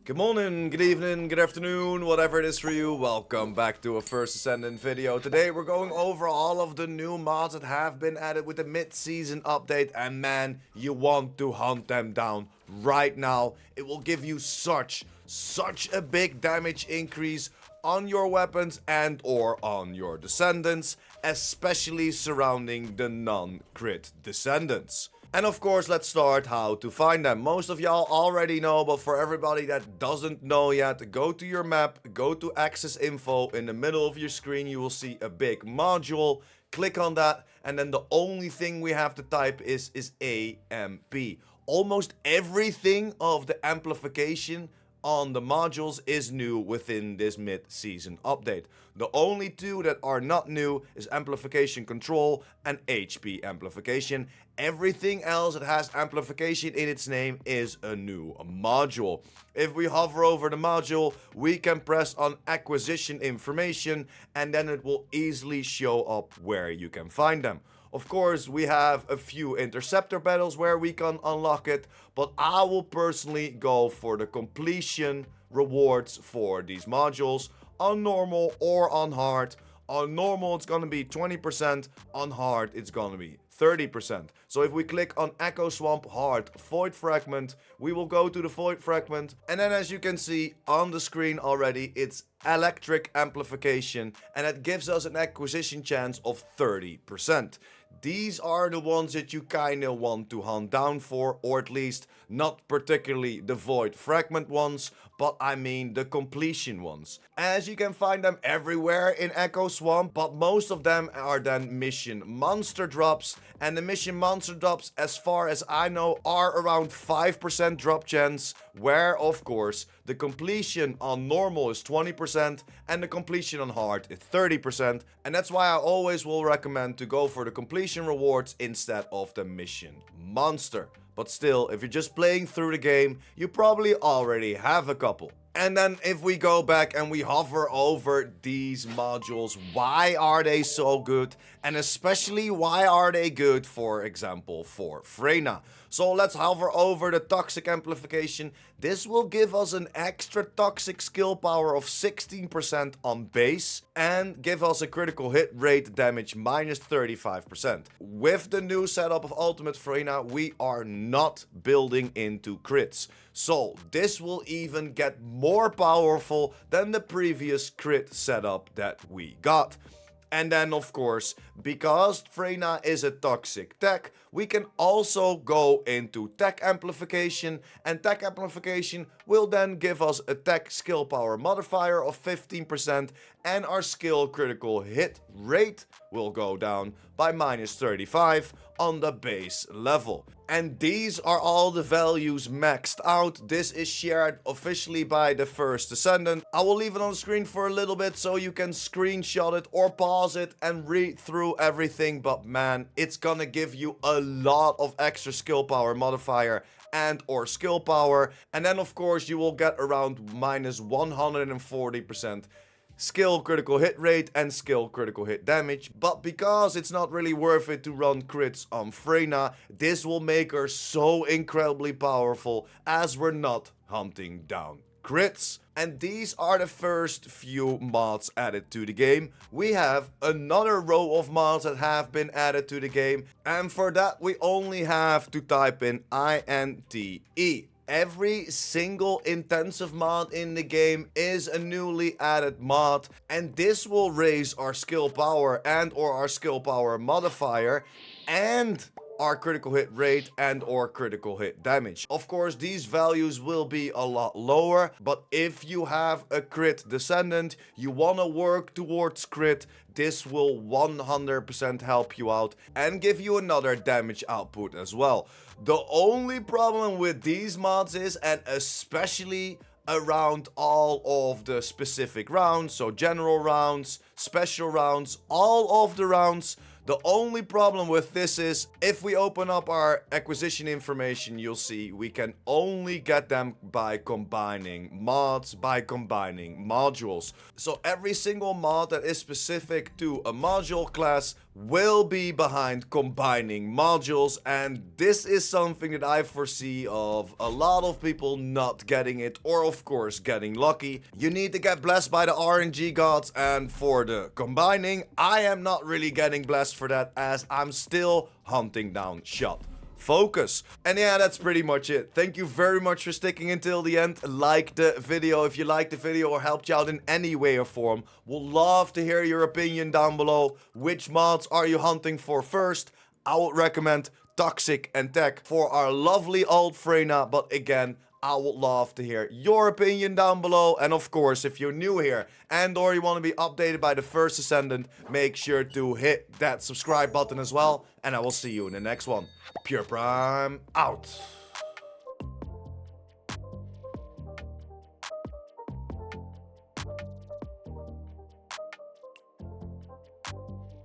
Good morning, good evening, good afternoon, whatever it is for you. Welcome back to a first Descendant video. Today we're going over all of the new mods that have been added with the mid-season update. And man, you want to hunt them down right now. It will give you such a big damage increase on your weapons and or on your Descendants, especially surrounding the non-crit Descendants. And of course, let's start how to find them. Most of y'all already know, but for everybody that doesn't know yet, go to your map, go to access info. In the middle of your screen, you will see a big module. Click on that, and then the only thing we have to type is AMP. Almost everything of the amplification on the modules is new within this mid-season update. The only two that are not new is amplification control and HP amplification. Everything else that has amplification in its name is a new module. If we hover over the module, we can press on acquisition information and then it will easily show up where you can find them. Of course, we have a few interceptor battles where we can unlock it, but I will personally go for the completion rewards for these modules on normal or on hard. On normal, it's gonna be 20%, on hard, it's gonna be 30%. So if we click on Echo Swamp Hard Void Fragment, we will go to the Void Fragment, and then as you can see on the screen already, it's electric amplification, and it gives us an acquisition chance of 30%. These are the ones that you kinda want to hunt down for, or at least not particularly the Void Fragment ones, but I mean the completion ones. As you can find them everywhere in Echo Swamp, but most of them are then mission monster drops, and the mission monster drops, as far as I know, are around 5% drop chance, where of course the completion on normal is 20% and the completion on hard is 30%, and that's why I always will recommend to go for the completion rewards instead of the mission monster. But still, if you're just playing through the game, you probably already have a couple. And then if we go back and we hover over these modules, why are they so good? And especially, why are they good, for example, for Freyna? So let's hover over the toxic amplification. This will give us an extra toxic skill power of 16% on base and give us a critical hit rate damage minus 35%. With the new setup of Ultimate Freyna, we are not building into crits. So this will even get more powerful than the previous crit setup that we got. And then of course, because Freyna is a toxic tech, we can also go into tech amplification, and tech amplification will then give us a tech skill power modifier of 15%, and our skill critical hit rate will go down by minus 35 on the base level. And these are all the values maxed out. This is shared officially by the first Descendant. I will leave it on the screen for a little bit so you can screenshot it or pause it and read through everything. But man, it's gonna give you a lot of extra skill power modifier and or skill power. And then of course you will get around minus 140% skill critical hit rate and skill critical hit damage. But because it's not really worth it to run crits on Freyna, this will make her so incredibly powerful as we're not hunting down crits. And these are the first few mods added to the game. We have another row of mods that have been added to the game, and for that we only have to type in INTE. Every single intensive mod in the game is a newly added mod, and this will raise our skill power and or our skill power modifier and our critical hit rate and or critical hit damage. Of course, these values will be a lot lower, but if you have a crit Descendant, you want to work towards crit, this will 100% help you out and give you another damage output as well. The only problem with these mods is, and especially around all of the specific rounds, so general rounds, special rounds, all of the rounds, the only problem with this is, if we open up our acquisition information, you'll see we can only get them by combining mods, by combining modules. So every single mod that is specific to a module class will be behind combining modules, and this is something that I foresee of a lot of people not getting it, or of course getting lucky. You need to get blessed by the RNG gods, and for the combining, I am not really getting blessed for that, as I'm still hunting down shot focus. And yeah, that's pretty much it. Thank you very much for sticking until the end. Like the video if you liked the video or helped you out in any way or form. We'll love to hear your opinion down below. Which mods are you hunting for first? I would recommend Toxic and Tech for our lovely old Freyna, but again, I would love to hear your opinion down below. And of course, if you're new here and or you want to be updated by the first Descendant, make sure to hit that subscribe button as well. And I will see you in the next one. Pure Prime out.